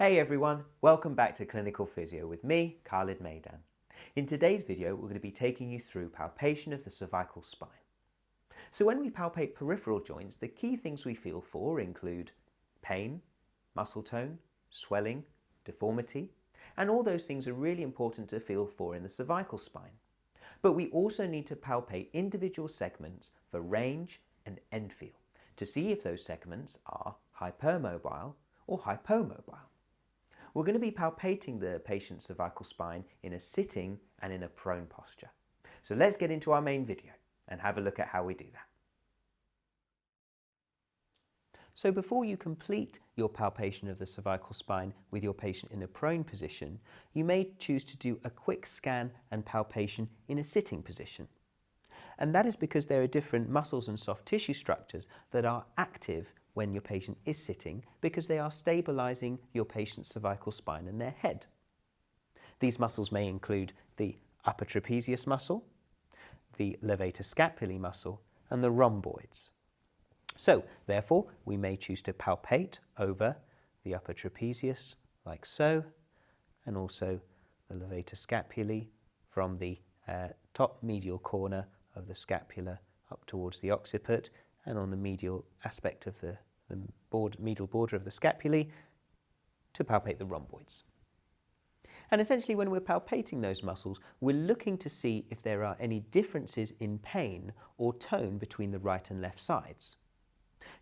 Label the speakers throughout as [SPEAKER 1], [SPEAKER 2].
[SPEAKER 1] Hey everyone, welcome back to Clinical Physio with me, Khalid Maidan. In today's video, we're going to be taking you through palpation of the cervical spine. So when we palpate peripheral joints, the key things we feel for include pain, muscle tone, swelling, deformity, and all those things are really important to feel for in the cervical spine. But we also need to palpate individual segments for range and end feel to see if those segments are hypermobile or hypomobile. We're going to be palpating the patient's cervical spine in a sitting and in a prone posture. So let's get into our main video and have a look at how we do that. So before you complete your palpation of the cervical spine with your patient in a prone position, you may choose to do a quick scan and palpation in a sitting position. And that is because there are different muscles and soft tissue structures that are active when your patient is sitting because they are stabilizing your patient's cervical spine and their head. These muscles may include the upper trapezius muscle, the levator scapulae muscle, and the rhomboids. So, therefore, we may choose to palpate over the upper trapezius like so, and also the levator scapulae from the top medial corner of the scapula up towards the occiput, and on the medial aspect of the medial border of the scapulae to palpate the rhomboids. And essentially when we're palpating those muscles, we're looking to see if there are any differences in pain or tone between the right and left sides.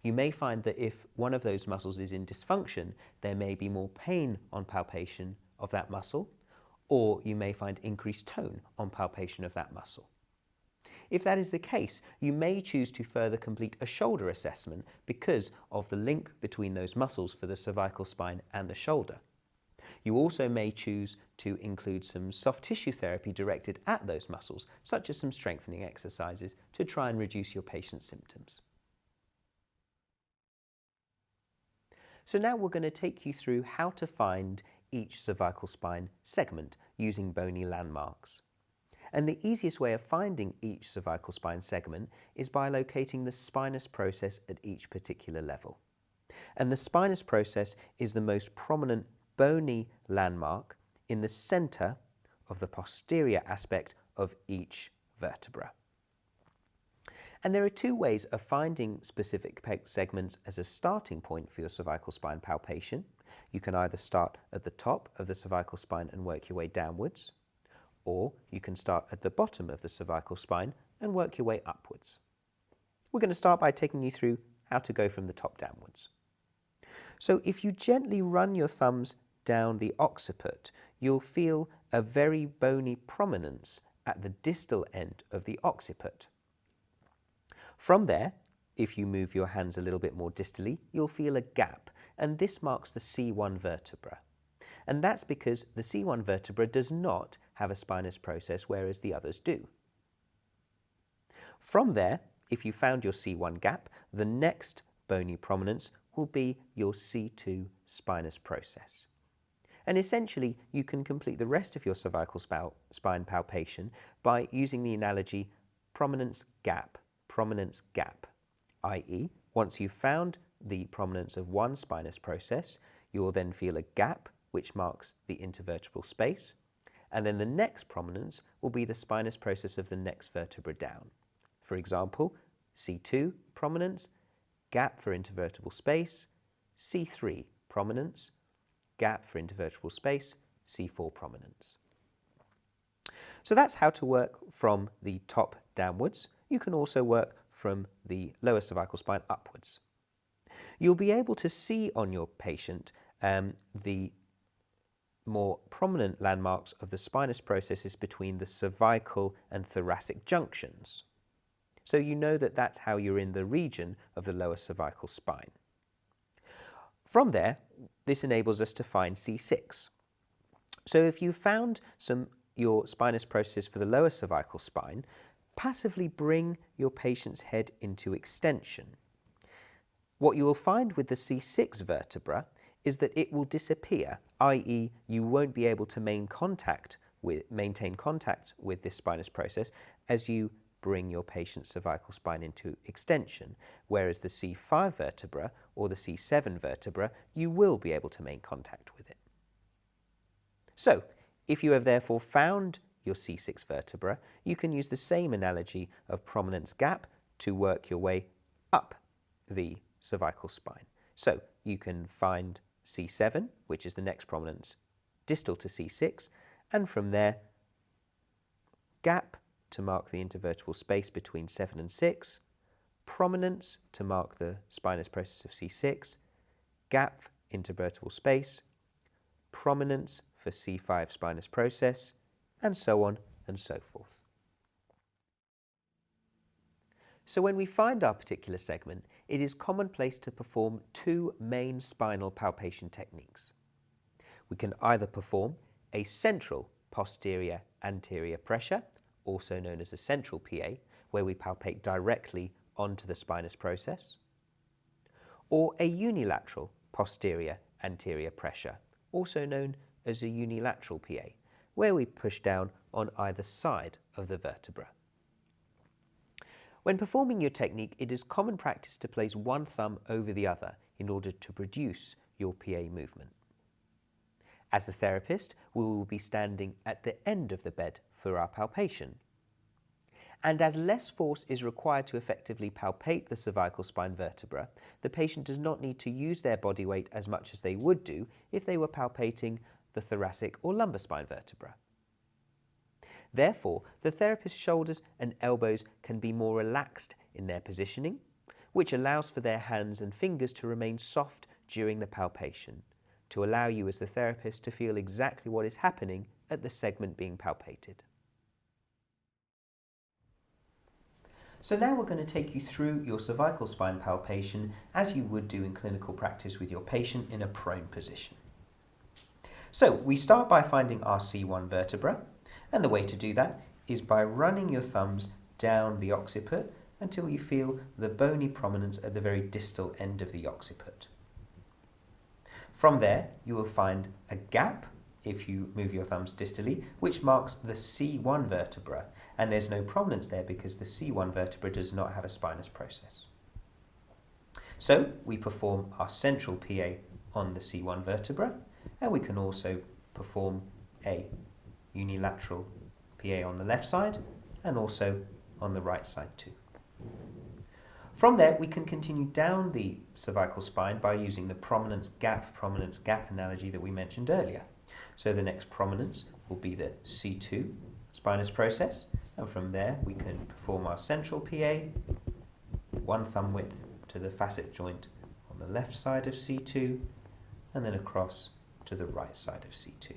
[SPEAKER 1] You may find that if one of those muscles is in dysfunction, there may be more pain on palpation of that muscle, or you may find increased tone on palpation of that muscle. If that is the case, you may choose to further complete a shoulder assessment because of the link between those muscles for the cervical spine and the shoulder. You also may choose to include some soft tissue therapy directed at those muscles, such as some strengthening exercises to try and reduce your patient's symptoms. So now we're going to take you through how to find each cervical spine segment using bony landmarks. And the easiest way of finding each cervical spine segment is by locating the spinous process at each particular level. And the spinous process is the most prominent bony landmark in the center of the posterior aspect of each vertebra. And there are two ways of finding specific segments as a starting point for your cervical spine palpation. You can either start at the top of the cervical spine and work your way downwards, or you can start at the bottom of the cervical spine and work your way upwards. We're going to start by taking you through how to go from the top downwards. So if you gently run your thumbs down the occiput, you'll feel a very bony prominence at the distal end of the occiput. From there, if you move your hands a little bit more distally, you'll feel a gap, and this marks the C1 vertebra. And that's because the C1 vertebra does not have a spinous process, whereas the others do. From there, if you found your C1 gap, the next bony prominence will be your C2 spinous process. And essentially, you can complete the rest of your cervical spine palpation by using the analogy prominence gap, i.e., once you've found the prominence of one spinous process, you will then feel a gap which marks the intervertebral space, and then the next prominence will be the spinous process of the next vertebra down. For example, C2 prominence, gap for intervertebral space, C3 prominence, gap for intervertebral space, C4 prominence. So that's how to work from the top downwards. You can also work from the lower cervical spine upwards. You'll be able to see on your patient the more prominent landmarks of the spinous processes between the cervical and thoracic junctions. So you know that that's how you're in the region of the lower cervical spine. From there, this enables us to find C6. So if you found your spinous process for the lower cervical spine, passively bring your patient's head into extension. What you will find with the C6 vertebra is that it will disappear, i.e. you won't be able to maintain contact with this spinous process as you bring your patient's cervical spine into extension, whereas the C5 vertebra or the C7 vertebra, you will be able to make contact with it. So, if you have therefore found your C6 vertebra, you can use the same analogy of prominence gap to work your way up the cervical spine. So, you can find C7, which is the next prominence distal to C6, and from there, gap to mark the intervertebral space between 7 and 6, prominence to mark the spinous process of C6, gap intervertebral space, prominence for C5 spinous process, and so on and so forth. So when we find our particular segment, it is commonplace to perform two main spinal palpation techniques. We can either perform a central posterior anterior pressure, also known as a central PA, where we palpate directly onto the spinous process, or a unilateral posterior anterior pressure, also known as a unilateral PA, where we push down on either side of the vertebra. When performing your technique, it is common practice to place one thumb over the other in order to produce your PA movement. As the therapist, we will be standing at the end of the bed for our palpation. And as less force is required to effectively palpate the cervical spine vertebra, the patient does not need to use their body weight as much as they would do if they were palpating the thoracic or lumbar spine vertebra. Therefore, the therapist's shoulders and elbows can be more relaxed in their positioning, which allows for their hands and fingers to remain soft during the palpation, to allow you as the therapist to feel exactly what is happening at the segment being palpated. So now we're going to take you through your cervical spine palpation as you would do in clinical practice with your patient in a prone position. So we start by finding our C1 vertebra, and the way to do that is by running your thumbs down the occiput until you feel the bony prominence at the very distal end of the occiput. From there, you will find a gap, if you move your thumbs distally, which marks the C1 vertebra, and there's no prominence there because the C1 vertebra does not have a spinous process. So we perform our central PA on the C1 vertebra, and we can also perform a unilateral PA on the left side and also on the right side too. From there, we can continue down the cervical spine by using the prominence gap analogy that we mentioned earlier. So the next prominence will be the C2 spinous process, and from there we can perform our central PA, one thumb width to the facet joint on the left side of C2, and then across to the right side of C2.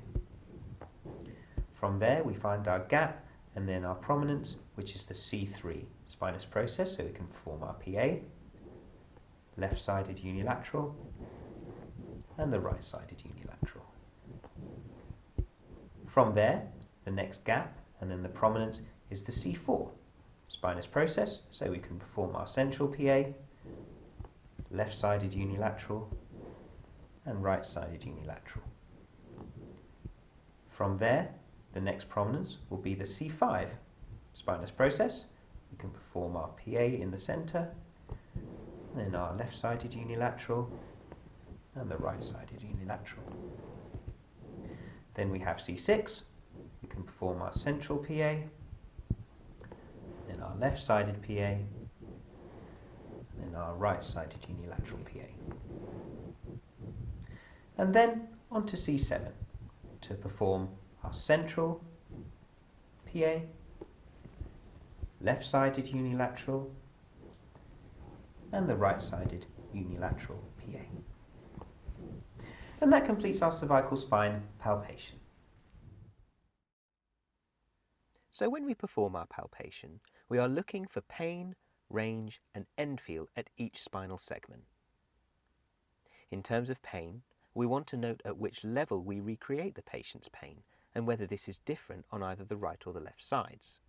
[SPEAKER 1] From there we find our gap and then our prominence, which is the C3 spinous process, so we can perform our PA, left-sided unilateral, and the right-sided unilateral. From there, the next gap and then the prominence is the C4 spinous process, so we can perform our central PA, left-sided unilateral, and right-sided unilateral. From there, the next prominence will be the C5 spinous process. We can perform our PA in the centre, then our left-sided unilateral, and the right-sided unilateral. Then we have C6. We can perform our central PA, then our left-sided PA, then our right-sided unilateral PA. And then on to C7 to perform our central PA, left-sided unilateral, and the right-sided unilateral PA. And that completes our cervical spine palpation. So when we perform our palpation, we are looking for pain, range, and end feel at each spinal segment. In terms of pain, we want to note at which level we recreate the patient's pain and whether this is different on either the right or the left sides.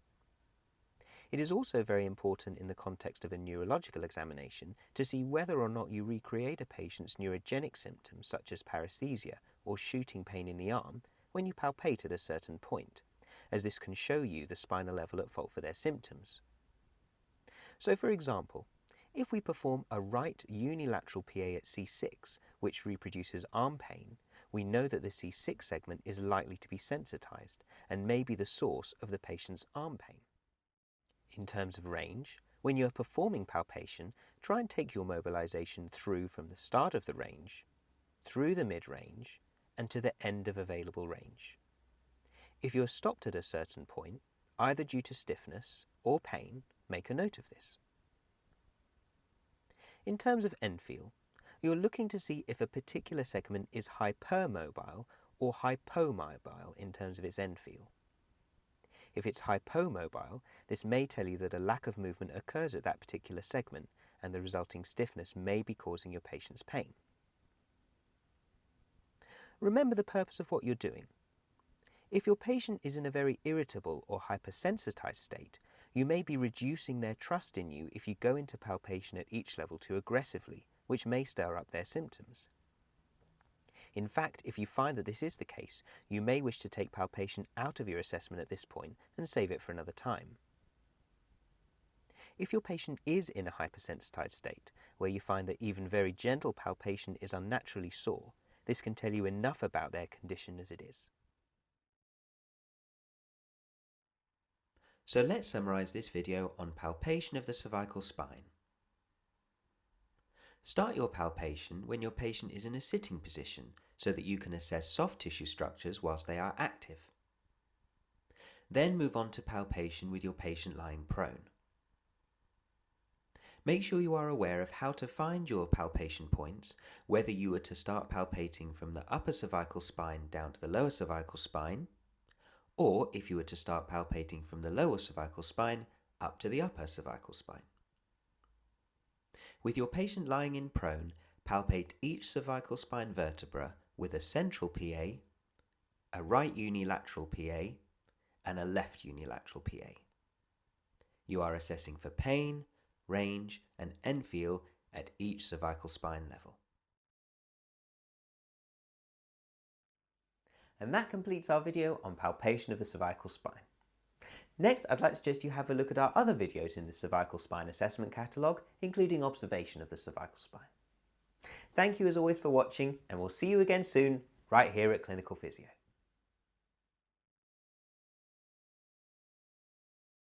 [SPEAKER 1] It is also very important in the context of a neurological examination to see whether or not you recreate a patient's neurogenic symptoms such as paresthesia or shooting pain in the arm when you palpate at a certain point, as this can show you the spinal level at fault for their symptoms. So for example, if we perform a right unilateral PA at C6, which reproduces arm pain, we know that the C6 segment is likely to be sensitized and may be the source of the patient's arm pain. In terms of range, when you are performing palpation, try and take your mobilization through from the start of the range, through the mid-range, and to the end of available range. If you're stopped at a certain point, either due to stiffness or pain, make a note of this. In terms of end feel, you're looking to see if a particular segment is hypermobile or hypomobile in terms of its end feel. If it's hypomobile, this may tell you that a lack of movement occurs at that particular segment and the resulting stiffness may be causing your patient's pain. Remember the purpose of what you're doing. If your patient is in a very irritable or hypersensitized state, you may be reducing their trust in you if you go into palpation at each level too aggressively, which may stir up their symptoms. In fact, if you find that this is the case, you may wish to take palpation out of your assessment at this point and save it for another time. If your patient is in a hypersensitized state, where you find that even very gentle palpation is unnaturally sore, this can tell you enough about their condition as it is. So let's summarize this video on palpation of the cervical spine. Start your palpation when your patient is in a sitting position so that you can assess soft tissue structures whilst they are active. Then move on to palpation with your patient lying prone. Make sure you are aware of how to find your palpation points, whether you were to start palpating from the upper cervical spine down to the lower cervical spine, or if you were to start palpating from the lower cervical spine up to the upper cervical spine. With your patient lying in prone, palpate each cervical spine vertebra with a central PA, a right unilateral PA, and a left unilateral PA. You are assessing for pain, range, and end feel at each cervical spine level. And that completes our video on palpation of the cervical spine. Next, I'd like to suggest you have a look at our other videos in the cervical spine assessment catalogue, including observation of the cervical spine. Thank you as always for watching, and we'll see you again soon, right here at Clinical Physio.